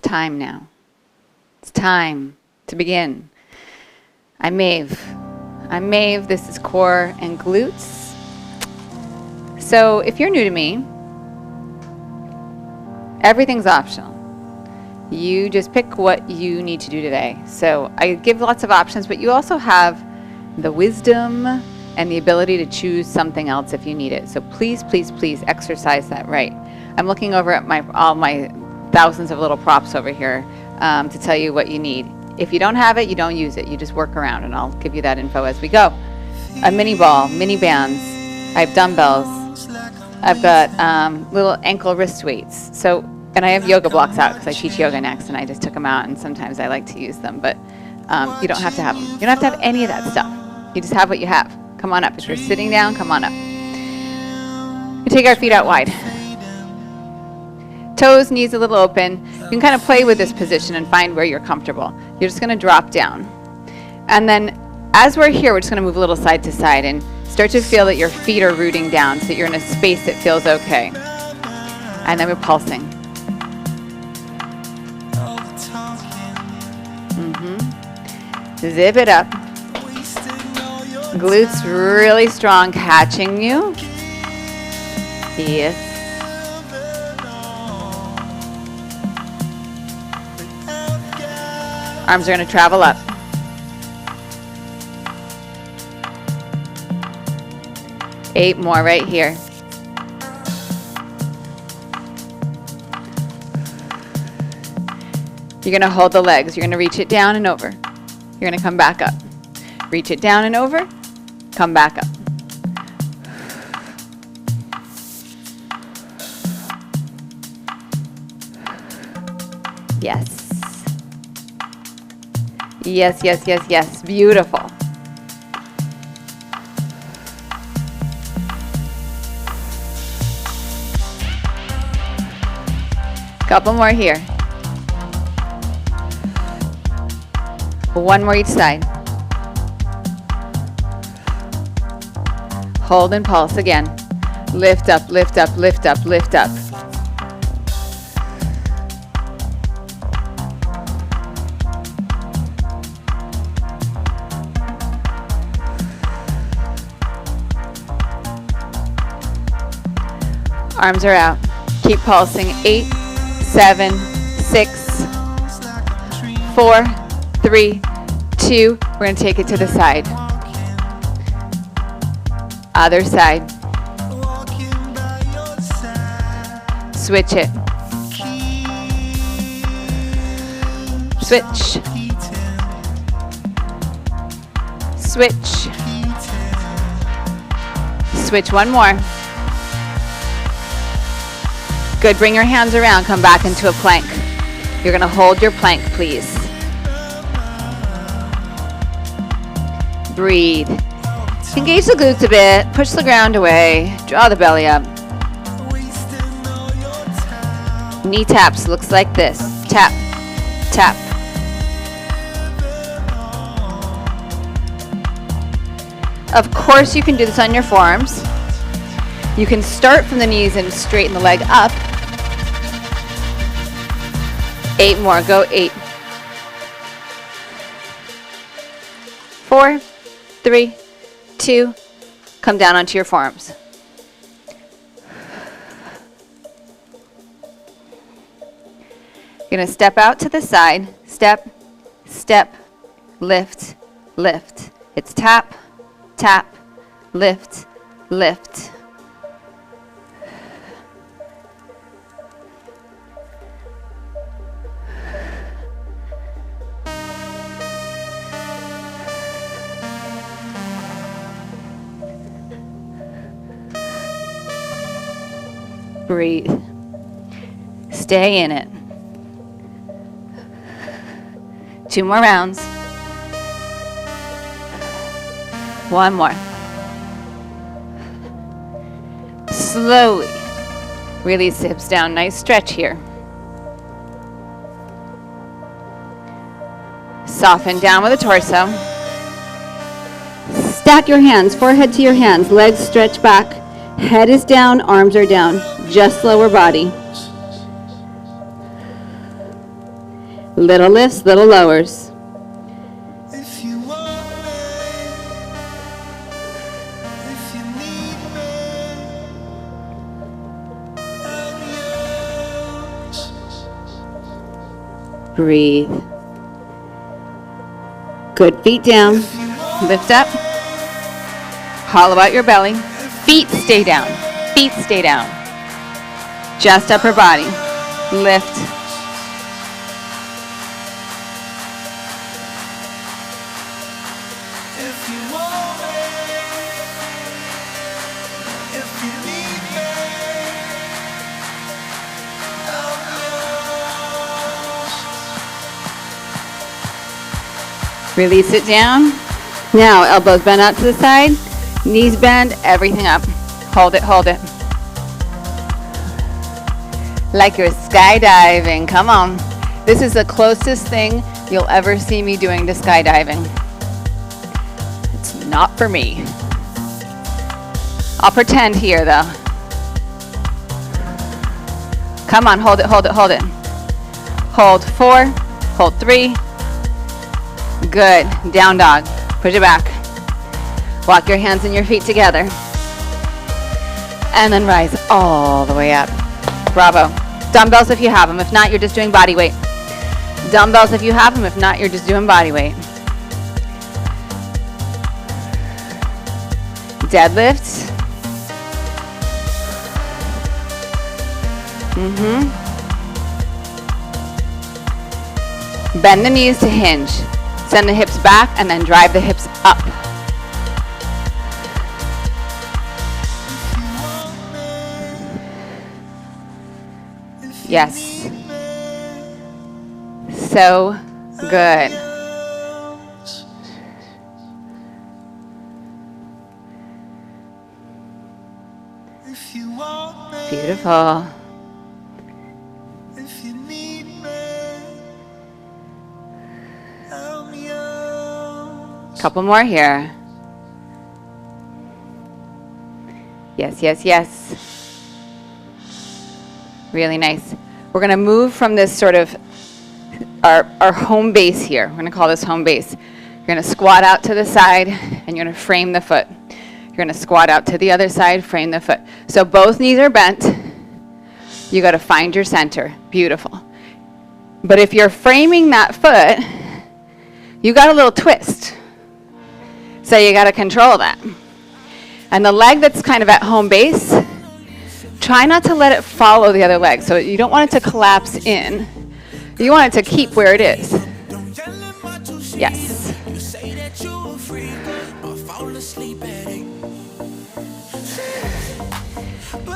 time now. It's time to begin. I'm Maeve. This is core and glutes. So if you're new to me, everything's optional. You just pick what you need to do today. So I give lots of options, but you also have the wisdom and the ability to choose something else if you need it. So please, please, please exercise that right. I'm looking over at all my thousands of little props over here to tell you what you need. If you don't have it, you don't use it. You just work around, and I'll give you that info as we go. A mini ball, mini bands. I have dumbbells. I've got little ankle wrist weights. And I have yoga blocks out because I teach yoga next, and I just took them out, and sometimes I like to use them, but you don't have to have them. You don't have to have any of that stuff. You just have what you have. Come on up. If you're sitting down, come on up. We take our feet out wide. Toes, knees a little open. You can kind of play with this position and find where you're comfortable. You're just going to drop down. And then as we're here, we're just going to move a little side to side and start to feel that your feet are rooting down so that you're in a space that feels okay. And then we're pulsing. Zip it up. Glutes really strong, catching you. Yes. Arms are going to travel up. Eight more right here. You're going to hold the legs. You're going to reach it down and over. You're going to come back up. Reach it down and over. Come back up. Yes. Yes, yes, yes, yes. Beautiful. Couple more here. One more each side. Hold and pulse again. Lift up, lift up, lift up, lift up. Arms are out. Keep pulsing. 8, 7, 6, 4, 3, 2. We're going to take it to the side. Other side. Switch it. Switch. Switch. Switch one more. Good, bring your hands around, come back into a plank. You're gonna hold your plank, please. Breathe. Engage the glutes a bit, push the ground away, draw the belly up. Knee taps, looks like this. Tap, tap. Of course you can do this on your forearms. You can start from the knees and straighten the leg up. 8 more, go 8. 4, 3, 2, come down onto your forearms. You're going to step out to the side, step, step, lift, lift. It's tap, tap, lift, lift. Breathe. Stay in it. 2 more rounds. 1 more. Slowly release the hips down. Nice stretch here. Soften down with the torso. Stack your hands, forehead to your hands, legs stretch back. Head is down, arms are down. Just lower body. Little lifts, little lowers. If you want me, if you need me, I'm yours. Breathe. Good. Feet down. Lift up. Hollow out your belly. Feet stay down. Feet stay down. Just upper body. Lift. If you want me, if you need me, I'm yours. Release it down. Now, elbows bend out to the side. Knees bend, everything up. Hold it, hold it. Like you're skydiving. Come on. This is the closest thing you'll ever see me doing to skydiving. It's not for me. I'll pretend here, though. Come on, hold it, hold it, hold it. Hold 4, hold 3. Good. Down dog. Push it back. Walk your hands and your feet together. And then rise all the way up. Bravo. Dumbbells if you have them. If not, you're just doing body weight. Dumbbells if you have them. If not, you're just doing body weight. Deadlifts. Bend the knees to hinge. Send the hips back and then drive the hips up. Yes. So good. If you want me, Beautiful. if you need me, I'm yours. Couple more here. Yes, yes, yes. Really nice. We're going to move from this sort of our home base here. We're going to call this home base. You're going to squat out to the side and you're going to frame the foot. You're going to squat out to the other side, frame the foot. So both knees are bent. You got to find your center. Beautiful. But if you're framing that foot, you got a little twist. So you got to control that. And the leg that's kind of at home base, try not to let it follow the other leg. So you don't want it to collapse in. You want it to keep where it is. Yes.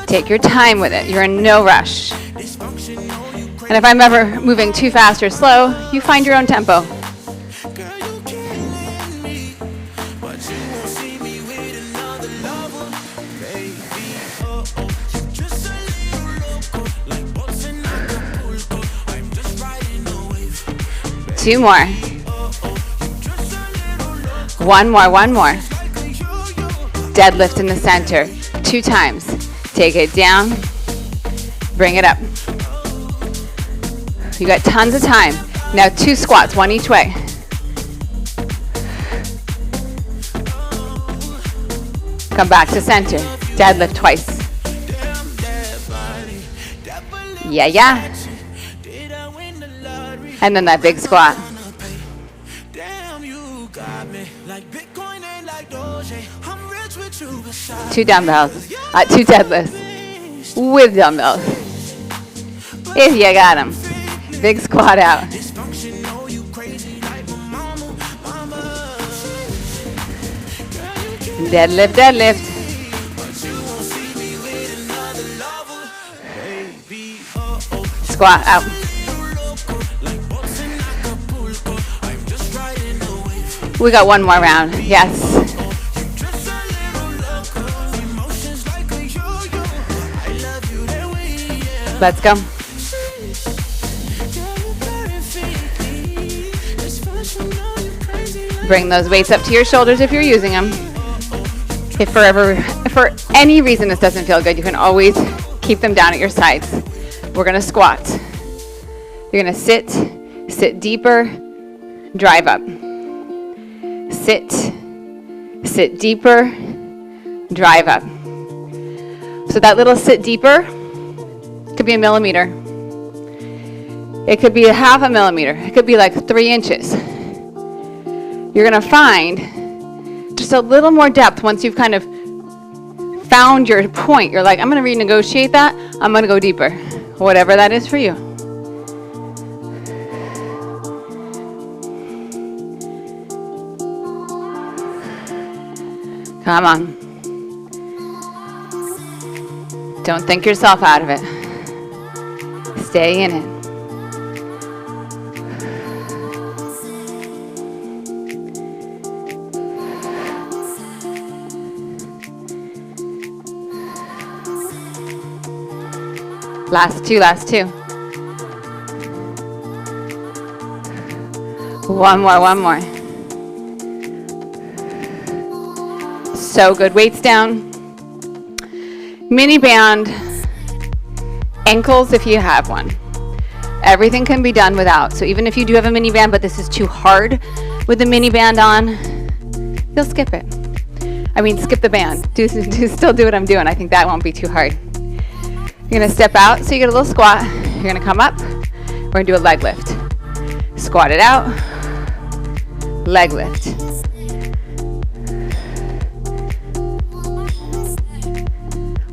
Take your time with it. You're in no rush. And if I'm ever moving too fast or slow, you find your own tempo. Two more. One more, one more. Deadlift in the center. 2 times. Take it down. Bring it up. You got tons of time. Now 2 squats, 1 each way. Come back to center. Deadlift twice. Yeah, yeah. And then that big squat. 2 dumbbells. 2 deadlifts. With dumbbells. If you got them. Big squat out. Deadlift, deadlift. Squat out. We got one more round. Yes. Let's go. Bring those weights up to your shoulders if you're using them. If for any reason this doesn't feel good, you can always keep them down at your sides. We're going to squat. You're going to sit, sit deeper, drive up. Sit deeper, drive up. So that little sit deeper could be a millimeter. It could be a half a millimeter. It could be like 3 inches. You're gonna find just a little more depth once you've kind of found your point. You're like, I'm gonna renegotiate that. I'm gonna go deeper. Whatever that is for you. Come on. Don't think yourself out of it. Stay in it. Last two. One more. So good. Weights down. Mini band. Ankles if you have one. Everything can be done without. So even if you do have a mini band, but this is too hard with the mini band on, you'll skip it. I mean, skip the band. Still do what I'm doing. I think that won't be too hard. You're gonna step out, so you get a little squat. You're gonna come up. We're gonna do a leg lift. Squat it out. Leg lift.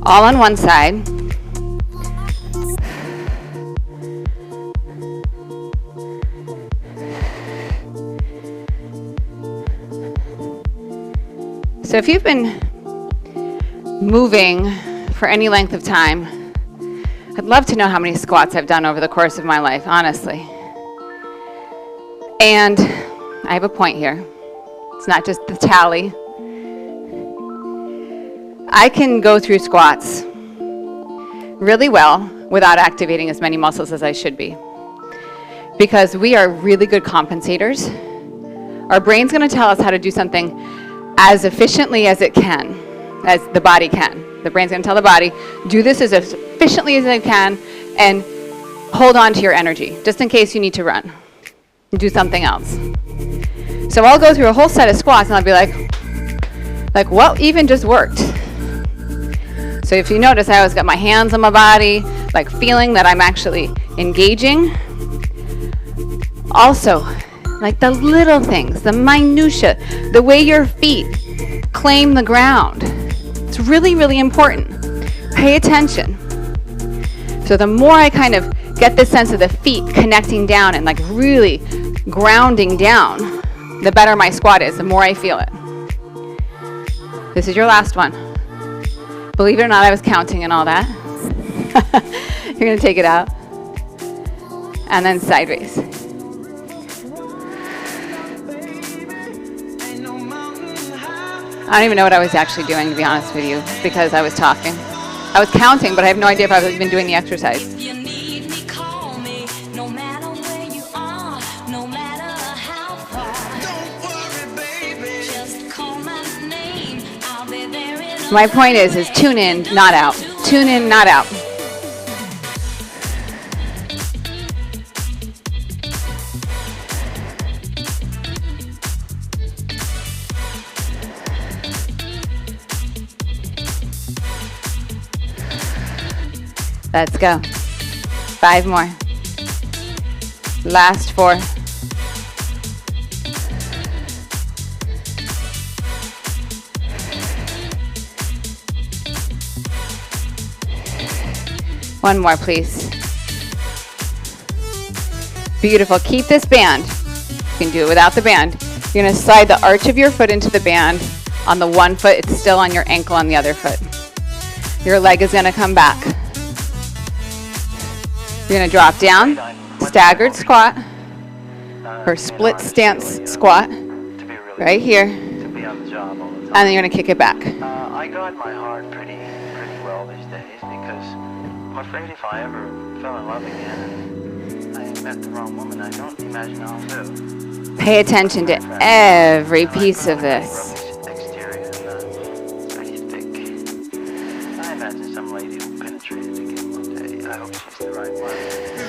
All on one side. So if you've been moving for any length of time, I'd love to know how many squats I've done over the course of my life, honestly. And I have a point here. It's not just the tally. I can go through squats really well without activating as many muscles as I should be. Because we are really good compensators. Our brain's going to tell us how to do something as efficiently as it can, as the body can. The brain's going to tell the body, do this as efficiently as it can and hold on to your energy, just in case you need to run and do something else. So I'll go through a whole set of squats and I'll be like what even just worked? So if you notice, I always got my hands on my body, like feeling that I'm actually engaging. Also, like the little things, the minutia, the way your feet claim the ground. It's really, really important. Pay attention. So the more I kind of get this sense of the feet connecting down and like really grounding down, the better my squat is, the more I feel it. This is your last one. Believe it or not, I was counting and all that. You're gonna take it out. And then sideways. I don't even know what I was actually doing, to be honest with you, because I was talking. I was counting, but I have no idea if I was even doing the exercise. If you need me, call me. No matter where you are, no matter how far. Don't worry, baby. Just call my name. I'll be there in a My point is tune in, not out. Tune in, not out. Let's go. 5 more. Last 4. One more, please. Beautiful. Keep this band. You can do it without the band. You're going to slide the arch of your foot into the band. On the one foot, it's still on your ankle on the other foot. Your leg is going to come back. You're going to drop down, staggered squat, or split stance squat, right here, and then you're going to kick it back. I guard my heart pretty well these days because I'm afraid if I ever fell in love again and I met the wrong woman, I don't imagine I'll live. Pay attention to every piece of this. Exterior and it's pretty thick. I imagine some lady will penetrate it again one day. I hope she's the right one.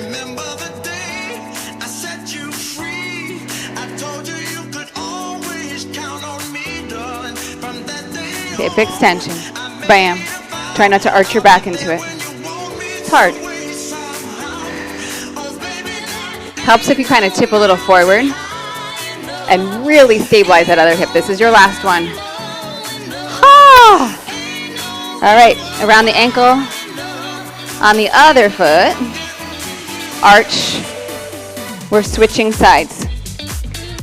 Remember the day I set you Hip extension. Bam. Try not to arch your back into it. It's hard. Helps if you kind of tip a little forward and really stabilize that other hip. This is your last one. Ah! All right, around the ankle. On the other foot, arch. We're switching sides.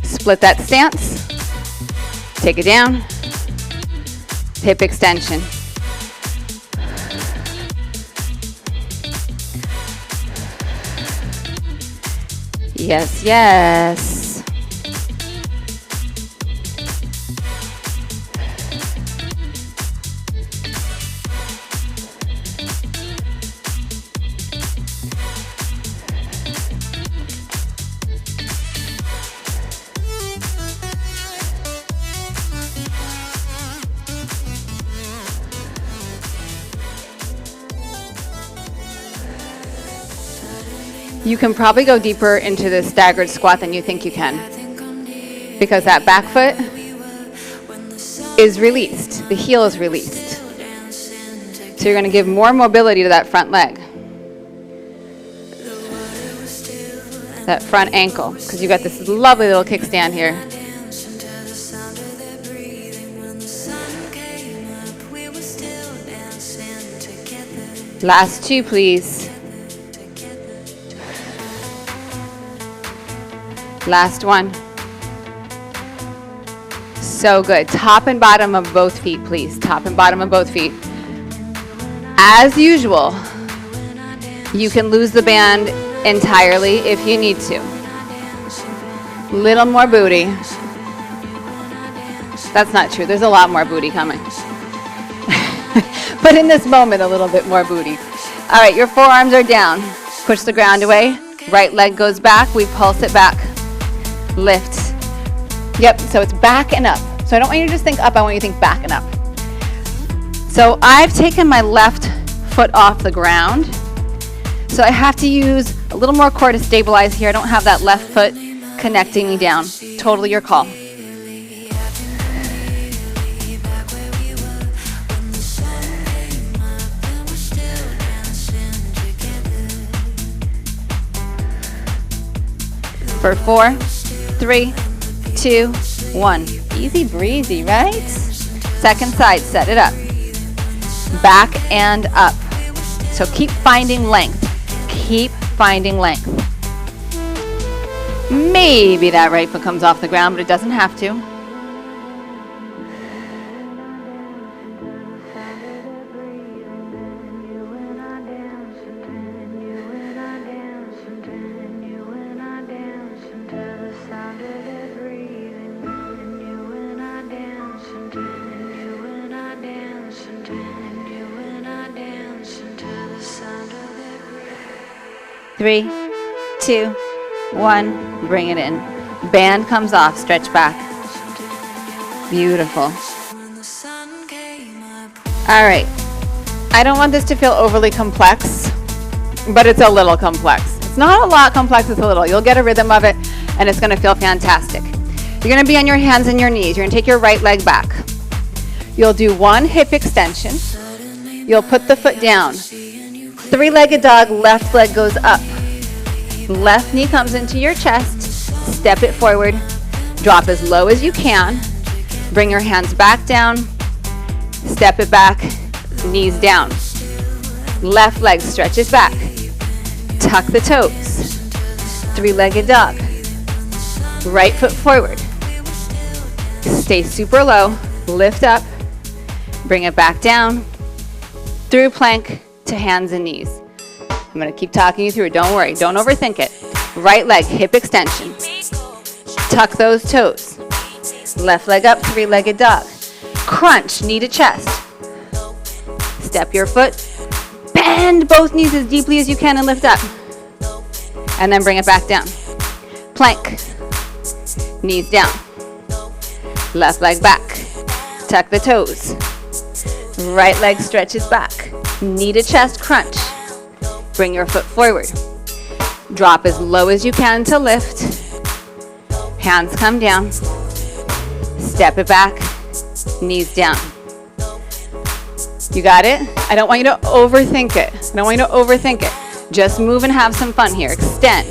Split that stance. Take it down. Hip extension. Yes, yes. You can probably go deeper into the staggered squat than you think you can, because that back foot is released. The heel is released. So you're going to give more mobility to that front leg, that front ankle, because you got this lovely little kickstand here. Last two, please. Last one. So good. Top and bottom of both feet, please. Top and bottom of both feet. As usual, you can lose the band entirely if you need to. Little more booty. That's not true. There's a lot more booty coming. But in this moment, a little bit more booty. All right, your forearms are down. Push the ground away. Right leg goes back. We pulse it back. Lift. Yep, so it's back and up. So I don't want you to just think up, I want you to think back and up. So I've taken my left foot off the ground. So I have to use a little more core to stabilize here. I don't have that left foot connecting me down. Totally your call. For 4, 3, 2, 1. Easy breezy, right? Second side, set it up. Back and up. So keep finding length. Keep finding length. Maybe that right foot comes off the ground, but it doesn't have to. Three, 2, 1, bring it in. Band comes off, stretch back. Beautiful. All right. I don't want this to feel overly complex, but it's a little complex. It's not a lot complex, it's a little. You'll get a rhythm of it, and it's going to feel fantastic. You're going to be on your hands and your knees. You're going to take your right leg back. You'll do one hip extension. You'll put the foot down. Three-legged dog, left leg goes up. Left knee comes into your chest. Step it forward. Drop as low as you can. Bring your hands back down. Step it back. Knees down. Left leg stretches back. Tuck the toes. Three-legged dog. Right foot forward. Stay super low. Lift up. Bring it back down. Through plank to hands and knees. I'm going to keep talking you through it. Don't worry. Don't overthink it. Right leg, hip extension. Tuck those toes. Left leg up, three-legged dog. Crunch, knee to chest. Step your foot. Bend both knees as deeply as you can and lift up. And then bring it back down. Plank. Knees down. Left leg back. Tuck the toes. Right leg stretches back. Knee to chest crunch. Bring your foot forward. Drop as low as you can to lift. Hands come down. Step it back. Knees down. You got it? I don't want you to overthink it. I don't want you to overthink it. Just move and have some fun here. Extend.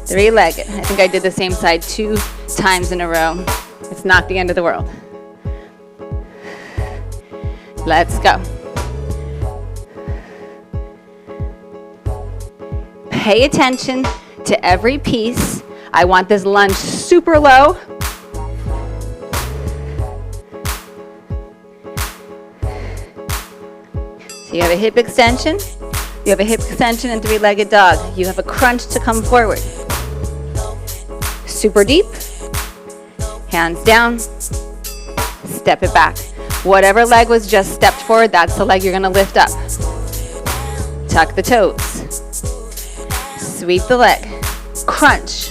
Three-legged. I think I did the same side 2 times in a row. It's not the end of the world. Let's go. Pay attention to every piece. I want this lunge super low. So you have a hip extension. You have a hip extension and three-legged dog. You have a crunch to come forward. Super deep. Hands down. Step it back. Whatever leg was just stepped forward, that's the leg you're going to lift up. Tuck the toes. Sweep the leg. Crunch.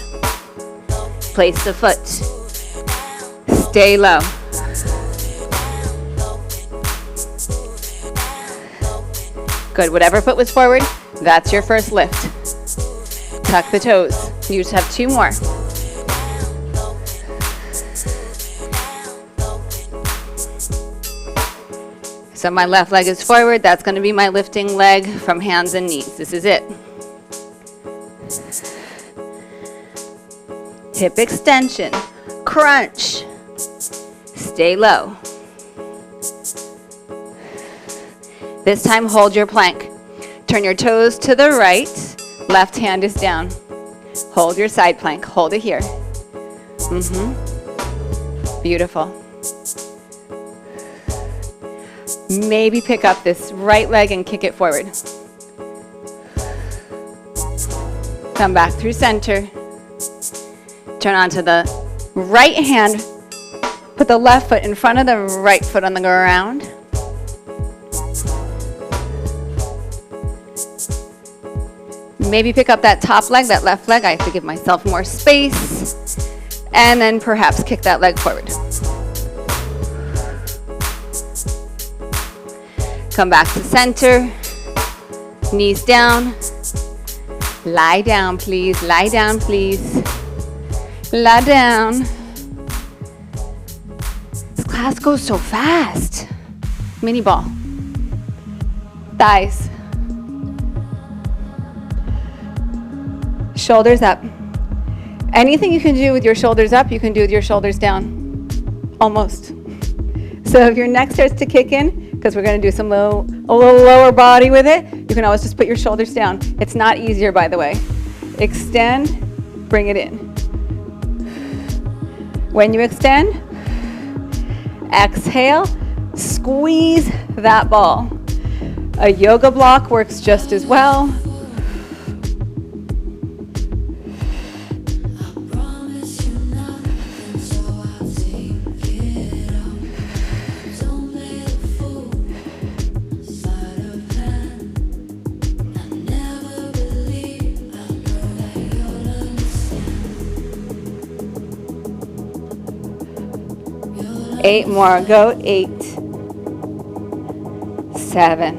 Place the foot. Stay low. Good. Whatever foot was forward, that's your first lift. Tuck the toes. You just have 2 more. So my left leg is forward. That's going to be my lifting leg from hands and knees. This is it. Hip extension. Crunch. Stay low. This time, hold your plank. Turn your toes to the right. Left hand is down. Hold your side plank. Hold it here. Beautiful. Maybe pick up this right leg and kick it forward. Come back through center. Turn onto the right hand. Put the left foot in front of the right foot on the ground. Maybe pick up that top leg, that left leg. I have to give myself more space. And then perhaps kick that leg forward. Come back to center. Knees down. Lie down, please. Lie down, please. Lie down. This class goes so fast. Mini ball. Thighs. Shoulders up. Anything you can do with your shoulders up, you can do with your shoulders down. Almost. So if your neck starts to kick in, because we're going to do a little lower body with it, you can always just put your shoulders down. It's not easier, by the way. Extend, bring it in. When you extend, exhale, squeeze that ball. A yoga block works just as well. Eight more. Go. 8, 7.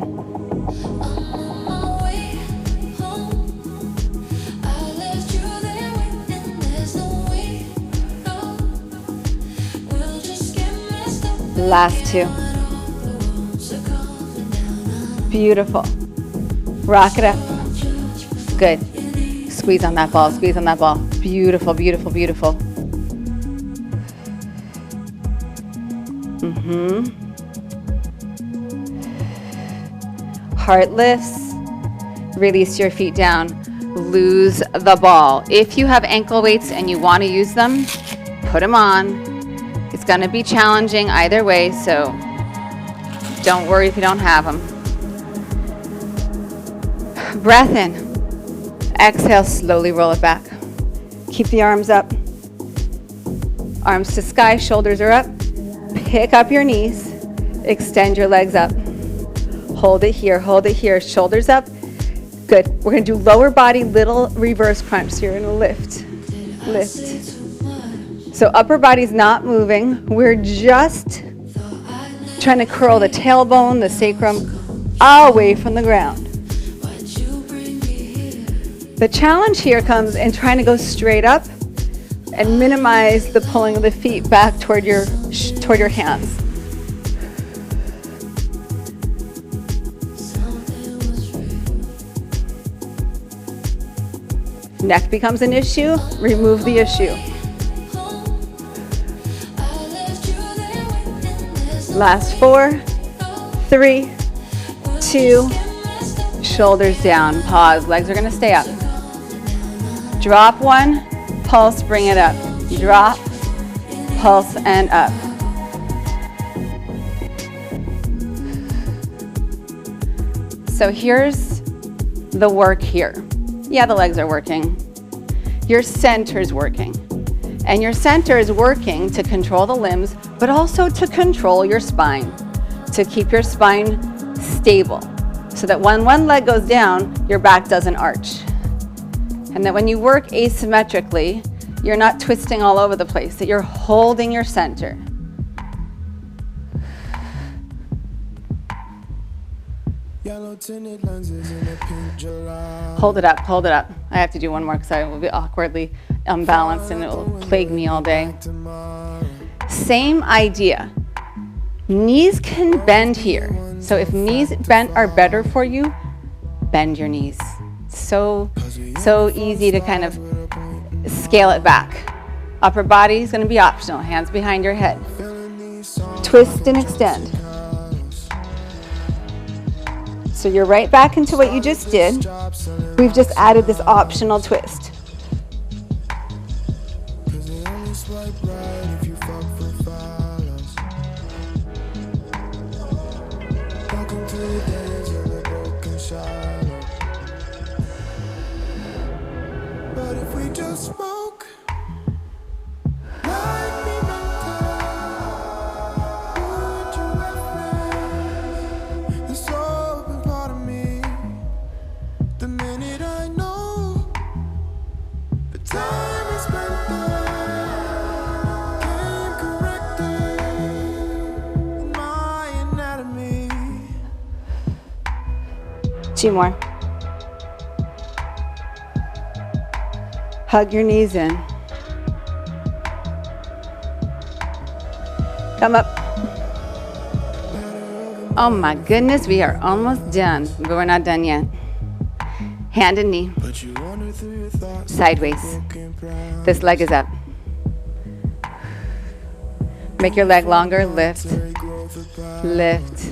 Last 2. Beautiful. Rock it up. Good. Squeeze on that ball. Squeeze on that ball. Beautiful, beautiful, beautiful. Heart lifts. Release your feet down. Lose the ball. If you have ankle weights and you want to use them, put them on. It's going to be challenging either way, so don't worry if you don't have them. Breath in. Exhale, slowly roll it back. Keep the arms up. Arms to sky, shoulders are up. Pick up your knees. Extend your legs up. Hold it here, shoulders up. Good. We're going to do lower body, little reverse crunch. So you're going to lift, lift. So upper body's not moving. We're just trying to curl the tailbone, the sacrum, away from the ground. The challenge here comes in trying to go straight up and minimize the pulling of the feet back toward your hands. Neck becomes an issue, remove the issue. Last 4, 3, 2, shoulders down, pause, legs are gonna stay up. Drop 1, pulse, bring it up. Drop, pulse, and up. So here's the work here. Yeah, the legs are working. Your center's working. And your center is working to control the limbs, but also to control your spine, to keep your spine stable, so that when one leg goes down, your back doesn't arch. And that when you work asymmetrically, you're not twisting all over the place, that you're holding your center. Hold it up, hold it up. I have to do one more because I will be awkwardly unbalanced and it will plague me all day. Same idea. Knees can bend here. So if knees bent are better for you, bend your knees. So easy to kind of scale it back. Upper body is going to be optional. Hands behind your head. Twist and extend. So you're right back into what you just did. We've just added this optional twist. But if we just spoke Two more. Hug your knees in. Come up. Oh my goodness, we are almost done, but we're not done yet. Hand and knee. Sideways. This leg is up. Make your leg longer. Lift. Lift.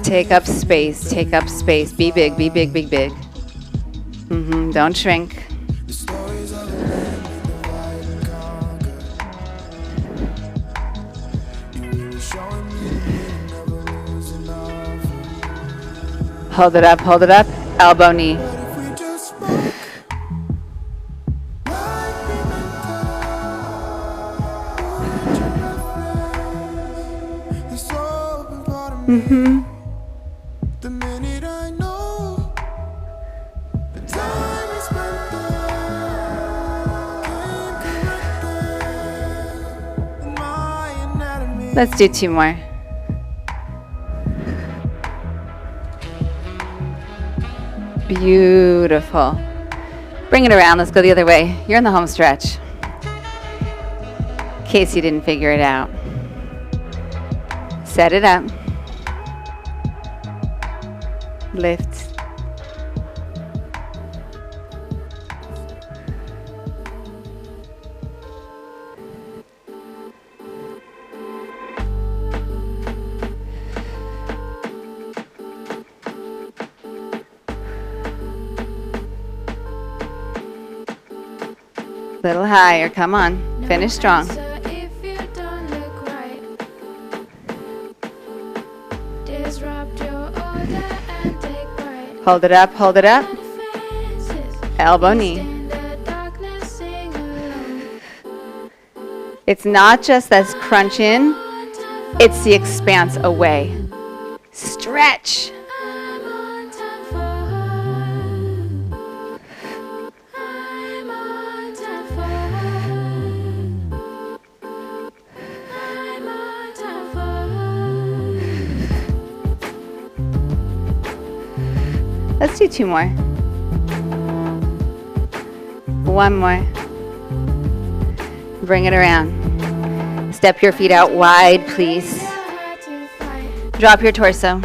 Take up space, take up space. Be big, be big, big, big. Don't shrink. Hold it up, elbow, knee. The minute I know the time is spent there, in my anatomy. Let's do two more. Beautiful. Bring it around. Let's go the other way. You're in the home stretch. In case you didn't figure it out. Set it up. Lift. Little higher, come on. Finish strong. Hold it up, hold it up. Elbow, knee. It's not just this crunch in, it's the expanse away. Stretch. Let's do two more. One more. Bring it around. Step your feet out wide, please. Drop your torso.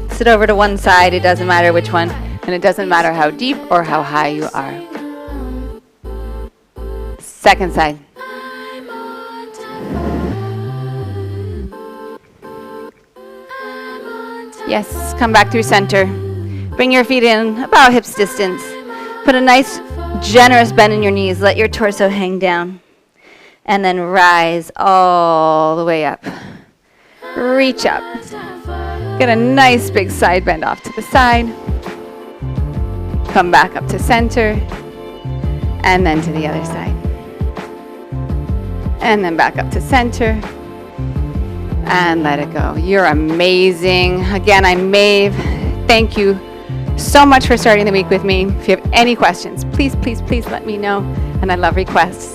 Sit over to one side, it doesn't matter which one, and it doesn't matter how deep or how high you are. Second side. Yes, come back through center. Bring your feet in about hips distance. Put a nice, generous bend in your knees. Let your torso hang down. And then rise all the way up. Reach up. Get a nice big side bend off to the side. Come back up to center. And then to the other side. And then back up to center. And let it go. You're amazing. Again, I'm Maeve. Thank you so much for starting the week with me. If you have any questions, please, please, please let me know. And I love requests.